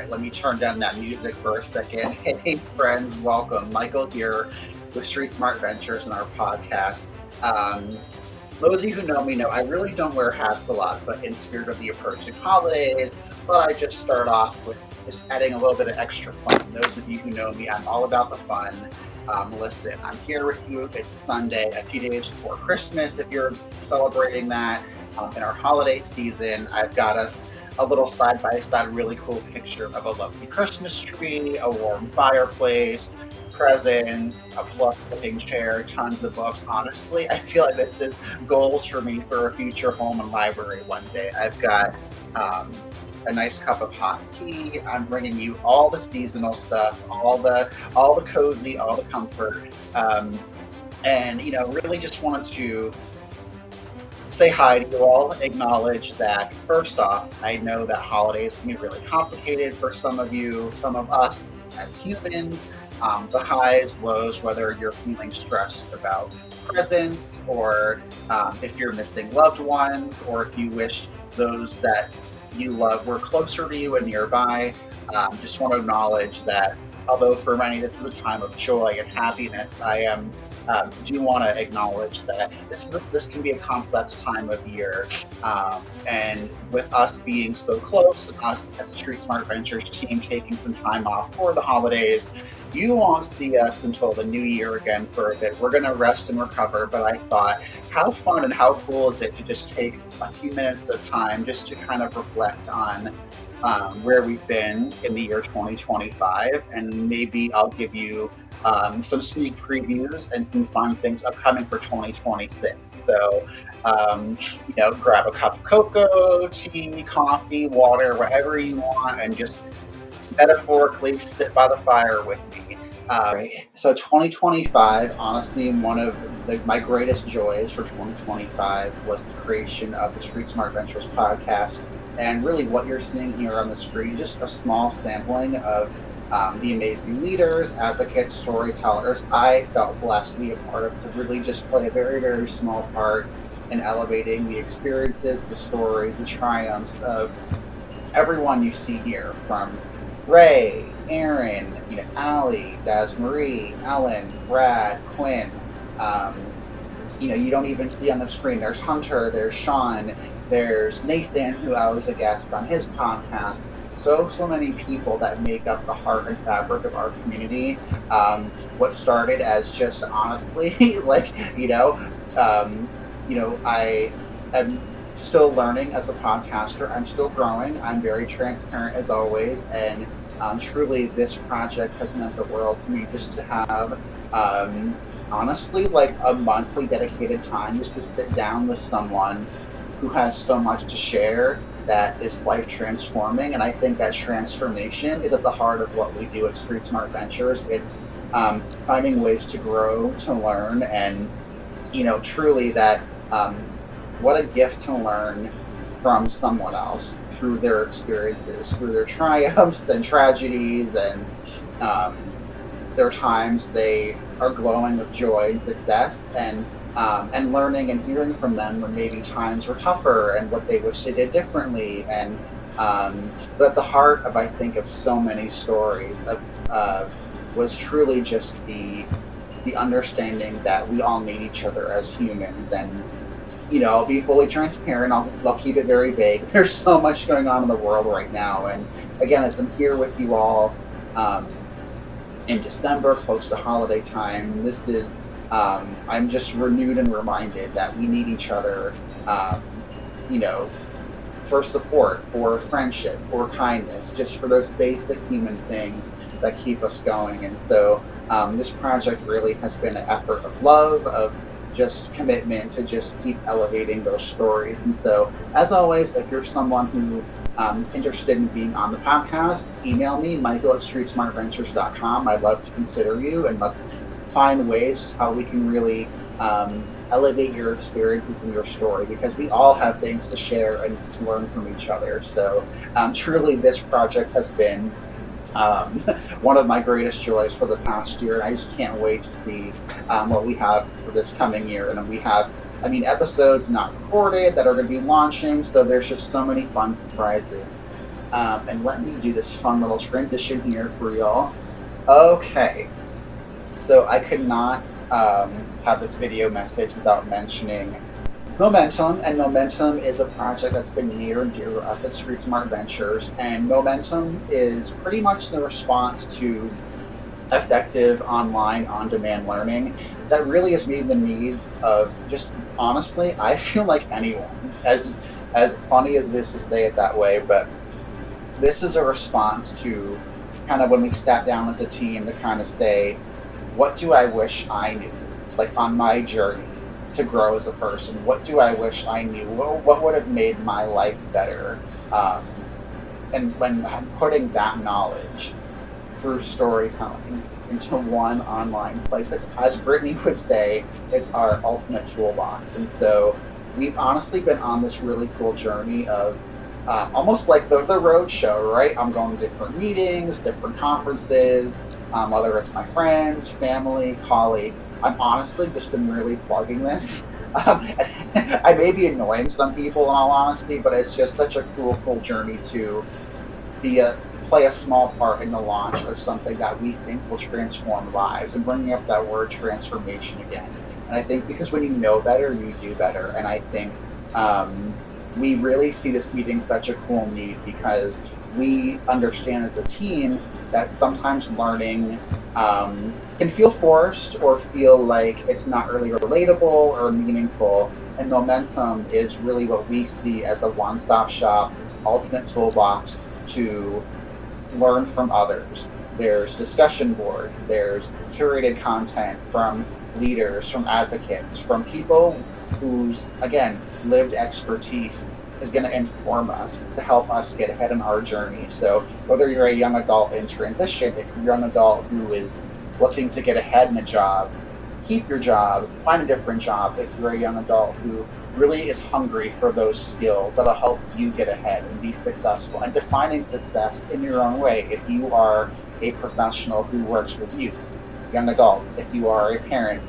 right, let me turn down that music for a second. Hey, friends, welcome. Michael here with Street Smart Ventures and our podcast. Um, those of you who know me know I really don't wear hats a lot, but in spirit of the approaching holidays, thought I'd just start off with just adding a little bit of extra fun. Those of you who know me, I'm all about the fun. Listen, I'm here with you. It's Sunday, a few days before Christmas. If you're celebrating that in our holiday season, I've got us a little side by side, really cool picture of a lovely Christmas tree, a warm fireplace, presents, a plush looking chair, tons of books. Honestly, I feel like this is goals for me for a future home and library one day. I've got um, a nice cup of hot tea. I'm bringing you all the seasonal stuff, all the cozy, all the comfort, and really just wanted to say hi to you all, acknowledge that first off, I know that holidays can be really complicated for some of you, some of us as humans. The highs, lows, whether you're feeling stressed about presents or if you're missing loved ones or if you wish those that you love were closer to you and nearby. Just want to acknowledge that although for many this is a time of joy and happiness, I am do want to acknowledge that this can be a complex time of year, and with us being so close, us as a Street Smart Ventures team taking some time off for the holidays, you won't see us until the new year again for a bit. We're going to rest and recover, but I thought, how fun and how cool is it to just take a few minutes of time just to kind of reflect on where we've been in the year 2025, and maybe I'll give you some sneak previews and some fun things upcoming for 2026. So, grab a cup of cocoa, tea, coffee, water, whatever you want, and just metaphorically sit by the fire with me. Right. So 2025, honestly, one of my greatest joys for 2025 was the creation of the Street Smart Ventures podcast. And really what you're seeing here on the screen, just a small sampling of the amazing leaders, advocates, storytellers I felt blessed to be a part of, to really just play a very, very small part in elevating the experiences, the stories, the triumphs of everyone you see here, from Ray, Aaron, Allie, Daz Marie, Ellen, Brad, Quinn. You don't even see on the screen. There's Hunter, there's Sean, there's Nathan, who I was a guest on his podcast. So many people that make up the heart and fabric of our community. What started as just honestly, I am still learning as a podcaster. I'm still growing. I'm very transparent as always, and truly, this project has meant the world to me. Just to have, honestly, like a monthly dedicated time just to sit down with someone who has so much to share that is life transforming. And I think that transformation is at the heart of what we do at Street Smart Ventures. It's finding ways to grow, to learn, and truly that what a gift to learn from someone else through their experiences, through their triumphs and tragedies, and their times they are glowing with joy and success, and learning and hearing from them when maybe times were tougher and what they wish they did differently. And but at the heart of, I think, of so many stories was truly just the understanding that we all need each other as humans. And I'll be fully transparent. I'll keep it very vague. There's so much going on in the world right now, and again, as I'm here with you all in December, close to holiday time, this is I'm just renewed and reminded that we need each other, for support, for friendship, for kindness, just for those basic human things that keep us going. And so this project really has been an effort of love, of just commitment to just keep elevating those stories. And so, as always, if you're someone who is interested in being on the podcast, email me, michael@streetsmartventures.com. I'd love to consider you, and let's find ways how we can really elevate your experiences and your story, because we all have things to share and to learn from each other. So truly, this project has been one of my greatest joys for the past year, and I just can't wait to see what we have for this coming year. And we have, episodes not recorded that are going to be launching, so there's just so many fun surprises And let me do this fun little transition here for y'all. Okay, so I could not have this video message without mentioning Momentum, and Momentum is a project that's been near and dear to us at Street Smart Ventures, and Momentum is pretty much the response to effective online on-demand learning that really is meeting the needs of, just honestly, I feel like anyone. As funny as it is to say it that way, but this is a response to kind of when we sat down as a team to kind of say, what do I wish I knew, like on my journey to grow as a person? What do I wish I knew? What would have made my life better? And when I'm putting that knowledge through storytelling into one online place, as Brittany would say, it's our ultimate toolbox. And so we've honestly been on this really cool journey of almost like the road show, right? I'm going to different meetings, different conferences, whether it's my friends, family, colleagues. I've honestly just been really plugging this. I may be annoying some people in all honesty, but it's just such a cool journey to play a small part in the launch of something that we think will transform lives, and bringing up that word transformation again. And I think because when you know better, you do better. And I think we really see this meeting such a cool need because we understand as a team that sometimes learning can feel forced or feel like it's not really relatable or meaningful. And Momentum is really what we see as a one-stop shop, ultimate toolbox to learn from others. There's discussion boards, there's curated content from leaders, from advocates, from people whose, again, lived expertise is going to inform us to help us get ahead in our journey. So whether you're a young adult in transition, if you're a young adult who is looking to get ahead in a job, keep your job, find a different job. If you're a young adult who really is hungry for those skills that'll help you get ahead and be successful, and defining success in your own way. If you are a professional who works with youth, young adults, if you are a parent,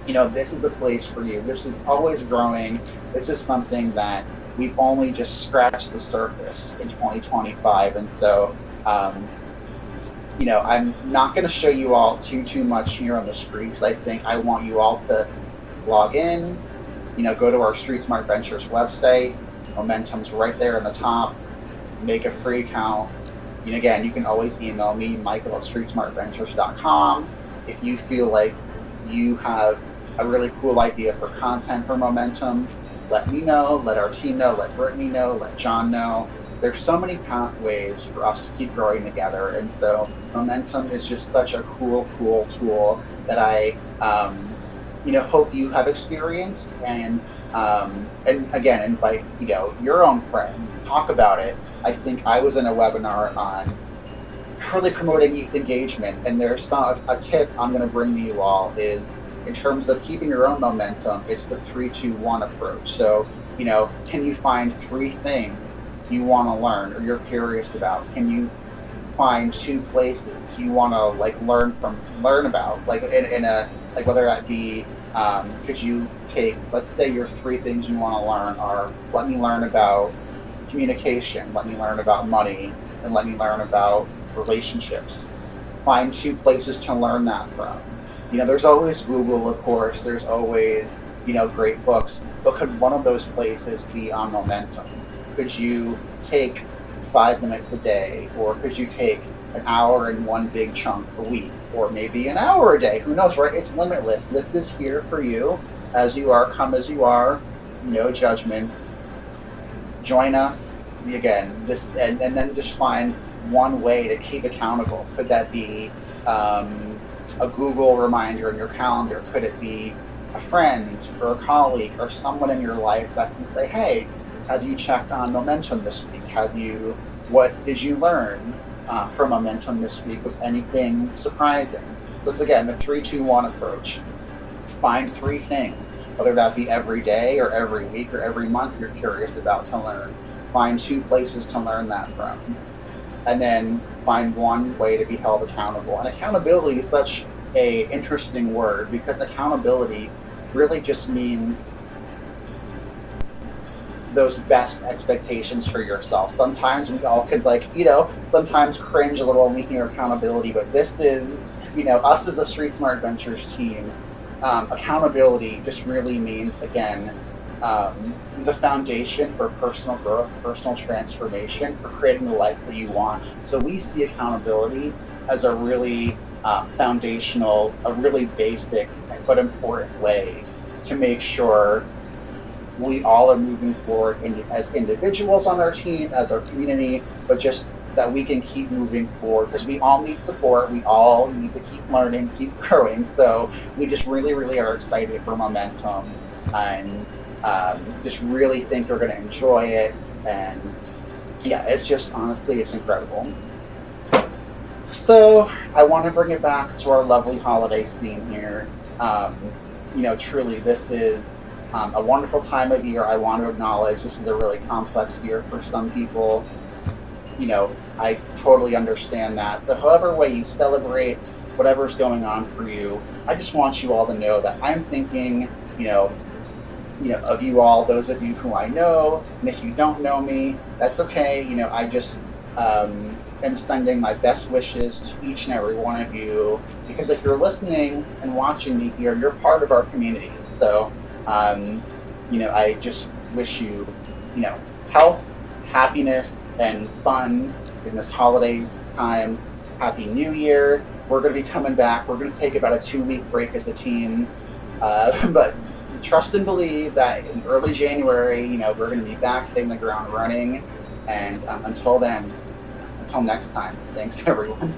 this is a place for you. This is always growing. This is something that we've only just scratched the surface in 2025. And so, I'm not going to show you all too much here on the screens. I think I want you all to log in, go to our Street Smart Ventures website. Momentum's right there in the top. Make a free account. And again, you can always email me, michael@streetsmartventures.com. If you feel like you have a really cool idea for content for Momentum, let me know, let our team know, let Brittany know, let John know. There's so many pathways for us to keep growing together. And so Momentum is just such a cool tool that I, hope you have experienced, and again, invite, your own friends, talk about it. I think I was in a webinar on really promoting youth engagement, and there's a tip I'm going to bring to you all is, in terms of keeping your own momentum, it's the 3-2-1 approach. So, can you find 3 things you want to learn or you're curious about? Can you find 2 places you want to learn about, like in a, like, whether that be, could you take, let's say your 3 things you want to learn are, let me learn about communication, let me learn about money, and let me learn about relationships. Find 2 places to learn that from. There's always Google, of course, there's always, great books, but could one of those places be on Momentum? Could you take 5 minutes a day, or could you take an hour in one big chunk a week, or maybe an hour a day? Who knows, right? It's limitless. This is here for you, as you are, come as you are, no judgment. Join us. Again, and then just find one way to keep accountable. Could that be a Google reminder in your calendar? Could it be a friend or a colleague or someone in your life that can say, hey, have you checked on Momentum this week? What did you learn from Momentum this week? Was anything surprising? So it's, again, the 3-2-1 approach. Find 3 things, whether that be every day or every week or every month you're curious about to learn. Find 2 places to learn that from. And then find one way to be held accountable. And accountability is such a interesting word, because accountability really just means those best expectations for yourself. Sometimes we all could sometimes cringe a little when we hear accountability, but this is, us as a Street Smart Ventures team, accountability just really means, again, um, the foundation for personal growth, personal transformation, for creating the life that you want. So we see accountability as a really foundational, a really basic but important way to make sure we all are moving forward as individuals on our team, as our community, but just that we can keep moving forward because we all need support. We all need to keep learning, keep growing. So we just really, really are excited for momentum and just really think we're going to enjoy it. And yeah, it's just honestly, it's incredible. So I want to bring it back to our lovely holiday theme here. Um, Truly, this is a wonderful time of year. I want to acknowledge this is a really complex year for some people. I totally understand that. So however way you celebrate whatever's going on for you, I just want you all to know that I'm thinking, of you all, those of you who I know, and if you don't know me, that's okay. I just am sending my best wishes to each and every one of you, because if you're listening and watching me here, you're part of our community. So, I just wish you, health, happiness, and fun in this holiday time. Happy New Year. We're going to be coming back. We're going to take about a 2-week break as a team. But trust and believe that in early January, we're going to be back hitting the ground running. And until then, until next time, thanks everyone.